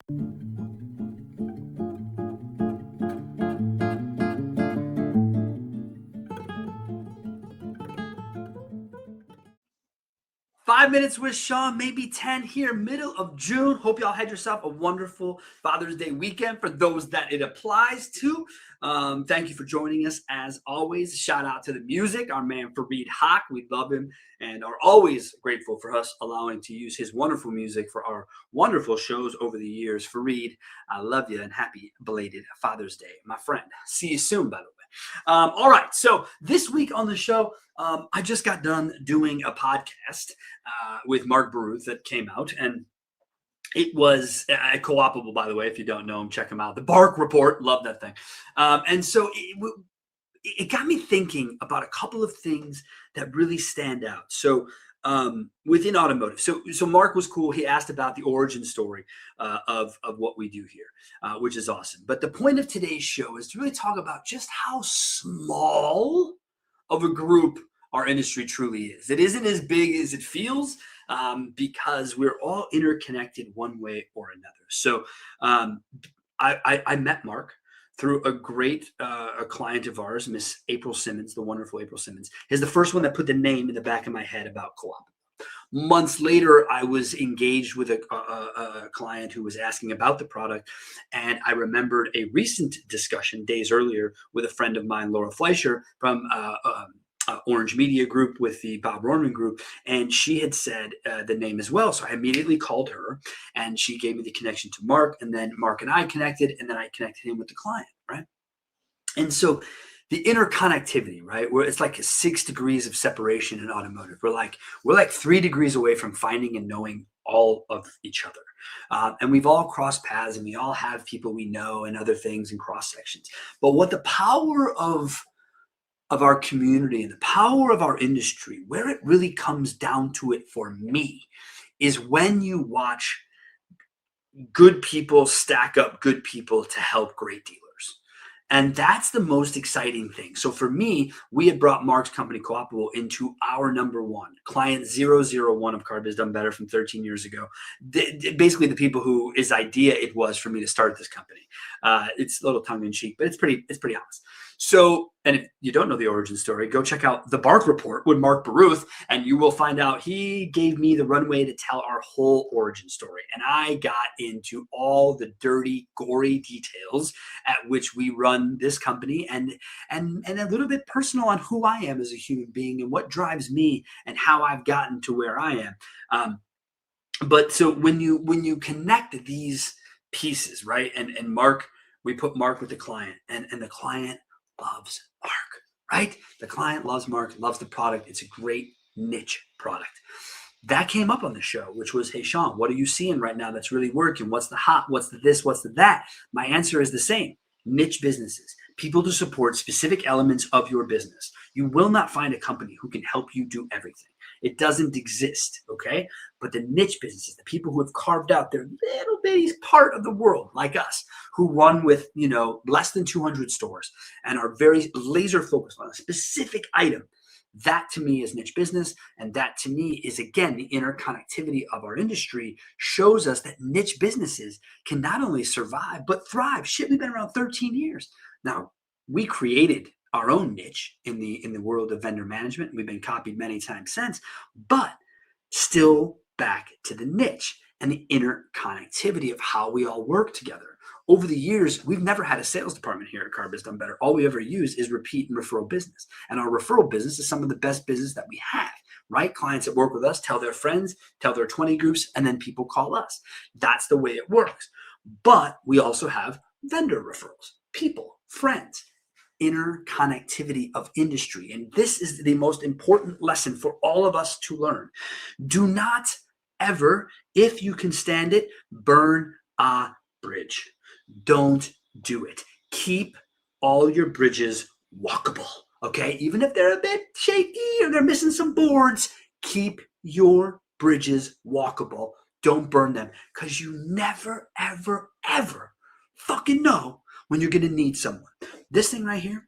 5 minutes with Sean, maybe 10 here, middle of June. Hope y'all had yourself a wonderful Father's Day weekend for those that it applies to. Thank you for joining us as always. Shout out to the music, our man Fareed Haq. We love him and are always grateful for us allowing to use his wonderful music for our wonderful shows over the years. Fareed, I love you and happy belated Father's Day, my friend. See you soon, by the way. All right, so this week on the show, I just got done doing a podcast with Mark Brews that came out, and it was co-opable, by the way. If you don't know him, check him out. The Bark Report, love that thing. And so it got me thinking about a couple of things that really stand out. So within automotive, so Mark was cool. He asked about the origin story of what we do here, which is awesome. But the point of today's show is to really talk about just how small of a group our industry truly is. It isn't as big as it feels because we're all interconnected one way or another. So I met Mark through a great a client of ours, Miss April Simmons, the wonderful April Simmons, is the first one that put the name in the back of my head about co-op. Months later, I was engaged with a client who was asking about the product, and I remembered a recent discussion days earlier with a friend of mine, Laura Fleischer from Orange Media Group with the Bob Rorman Group, and she had said the name as well. So I immediately called her, and she gave me the connection to Mark, and then Mark and I connected, and then I connected him with the client, right? And so the interconnectivity, right, where it's like 6 degrees of separation in automotive. We're like 3 degrees away from finding and knowing all of each other. And we've all crossed paths, and we all have people we know and other things and cross sections. But what the power of our community and the power of our industry, where it really comes down to it for me, is when you watch good people stack up good people to help great dealers. And that's the most exciting thing. So for me, we had brought Mark's company Co-opable into our number one, client 001 of Car Biz Done Better from 13 years ago. Basically the people whose idea it was for me to start this company. It's a little tongue in cheek, but it's pretty honest. So, and if you don't know the origin story, go check out the Bark Report with Mark Brews, and you will find out he gave me the runway to tell our whole origin story. And I got into all the dirty, gory details at which we run this company, and a little bit personal on who I am as a human being and what drives me and how I've gotten to where I am. But so when you connect these pieces, right? And Mark, we put Mark with the client, and the client loves Mark, right? The client loves Mark, loves the product. It's a great niche product. That came up on the show, which was, hey, Sean, what are you seeing right now that's really working? What's the hot? What's the this? What's the that? My answer is the same. Niche businesses, people to support specific elements of your business. You will not find a company who can help you do everything. It doesn't exist, okay? But the niche businesses, the people who have carved out their little bitty part of the world, like us, who run with, less than 200 stores and are very laser focused on a specific item, that to me is niche business. And that to me is, again, the interconnectivity of our industry shows us that niche businesses can not only survive, but thrive. Shit, we've been around 13 years. Now, we created our own niche in the world of vendor management. We've been copied many times since, but still back to the niche and the interconnectivity of how we all work together. Over the years, we've never had a sales department here at Car Biz Done Better. All we ever use is repeat and referral business. And our referral business is some of the best business that we have, right? Clients that work with us tell their friends, tell their 20 groups, and then people call us. That's the way it works. But we also have vendor referrals, people, friends, interconnectivity of industry. And this is the most important lesson for all of us to learn. Do not ever, if you can stand it, burn a bridge. Don't do it. Keep all your bridges walkable, okay? Even if they're a bit shaky or they're missing some boards, keep your bridges walkable. Don't burn them, because you never, ever, ever fucking know when you're going to need someone. This thing right here,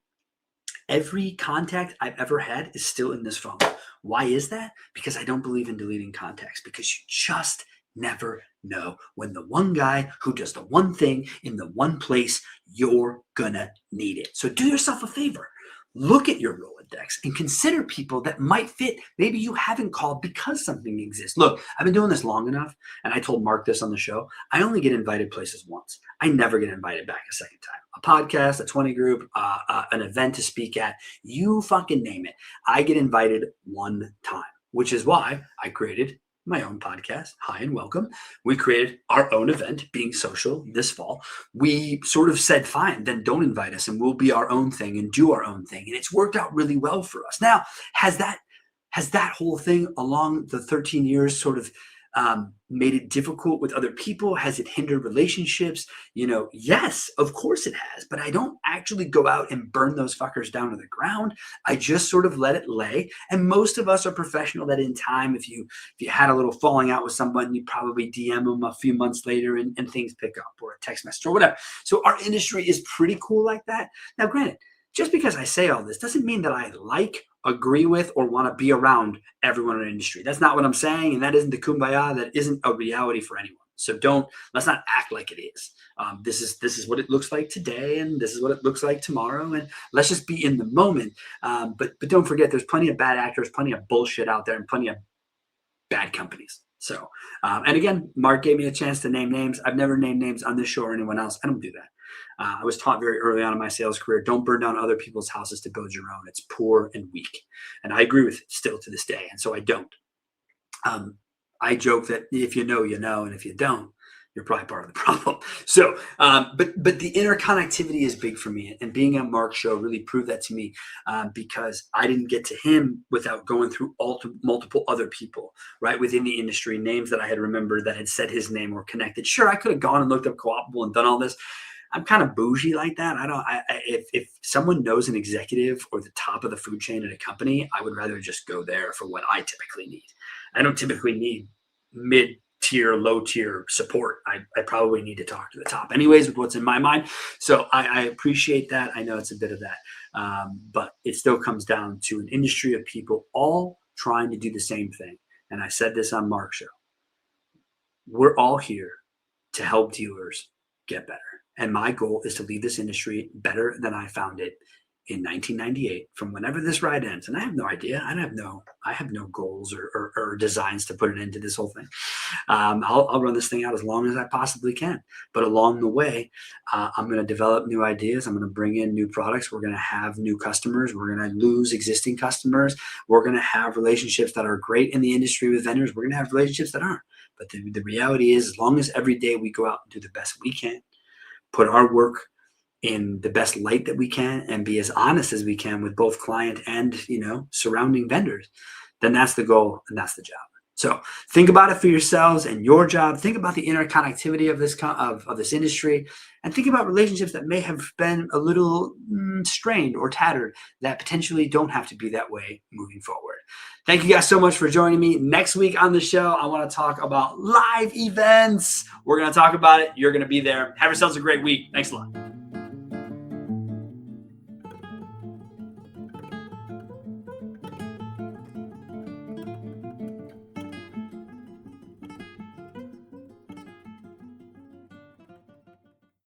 every contact I've ever had is still in this phone. Why is that? Because I don't believe in deleting contacts, because you just never No, when the one guy who does the one thing in the one place, you're gonna need it. So do yourself a favor. Look at your Rolodex and consider people that might fit. Maybe you haven't called because something exists. Look, I've been doing this long enough, and I told Mark this on the show. I only get invited places once. I never get invited back a second time. A podcast, a 20 group, an event to speak at, you fucking name it. I get invited one time, which is why I created my own podcast. Hi and welcome. We created our own event, Being Social, this fall. We sort of said, fine, then don't invite us and we'll be our own thing and do our own thing. And it's worked out really well for us. Now, has that whole thing along the 13 years sort of made it difficult with other people? Has it hindered relationships? Yes, of course it has, but I don't actually go out and burn those fuckers down to the ground. I just sort of let it lay. And most of us are professional that in time, if you had a little falling out with someone, you probably DM them a few months later and things pick up, or a text message or whatever. So our industry is pretty cool like that. Now, granted, just because I say all this doesn't mean that I agree with, or want to be around everyone in the industry. That's not what I'm saying. And that isn't the kumbaya. That isn't a reality for anyone. So let's not act like it is. This is what it looks like today, and this is what it looks like tomorrow. And let's just be in the moment. But don't forget, there's plenty of bad actors, plenty of bullshit out there, and plenty of bad companies. So, and again, Mark gave me a chance to name names. I've never named names on this show or anyone else. I don't do that. I was taught very early on in my sales career, don't burn down other people's houses to build your own. It's poor and weak. And I agree with it still to this day. And so I don't. I joke that if you know, you know, and if you don't, you're probably part of the problem. So, but the interconnectivity is big for me. And being on Mark's show really proved that to me, because I didn't get to him without going through multiple other people, right, within the industry, names that I had remembered that had said his name or connected. Sure, I could have gone and looked up Cooperable and done all this. I'm kind of bougie like that. If someone knows an executive or the top of the food chain at a company, I would rather just go there for what I typically need. I don't typically need mid-tier, low-tier support. I probably need to talk to the top anyways with what's in my mind. So I appreciate that. I know it's a bit of that. But it still comes down to an industry of people all trying to do the same thing. And I said this on Mark's show. We're all here to help dealers get better. And my goal is to leave this industry better than I found it in 1998, from whenever this ride ends. And I have no idea. I have no goals or designs to put an end to this whole thing. I'll run this thing out as long as I possibly can. But along the way, I'm going to develop new ideas. I'm going to bring in new products. We're going to have new customers. We're going to lose existing customers. We're going to have relationships that are great in the industry with vendors. We're going to have relationships that aren't. But the reality is, as long as every day we go out and do the best we can, put our work in the best light that we can, and be as honest as we can with both client and, surrounding vendors, then that's the goal and that's the job. So think about it for yourselves and your job. Think about the interconnectivity of this industry, and think about relationships that may have been a little strained or tattered that potentially don't have to be that way moving forward. Thank you guys so much for joining me. Next week on the show, I want to talk about live events. We're going to talk about it. You're going to be there. Have yourselves a great week. Thanks a lot.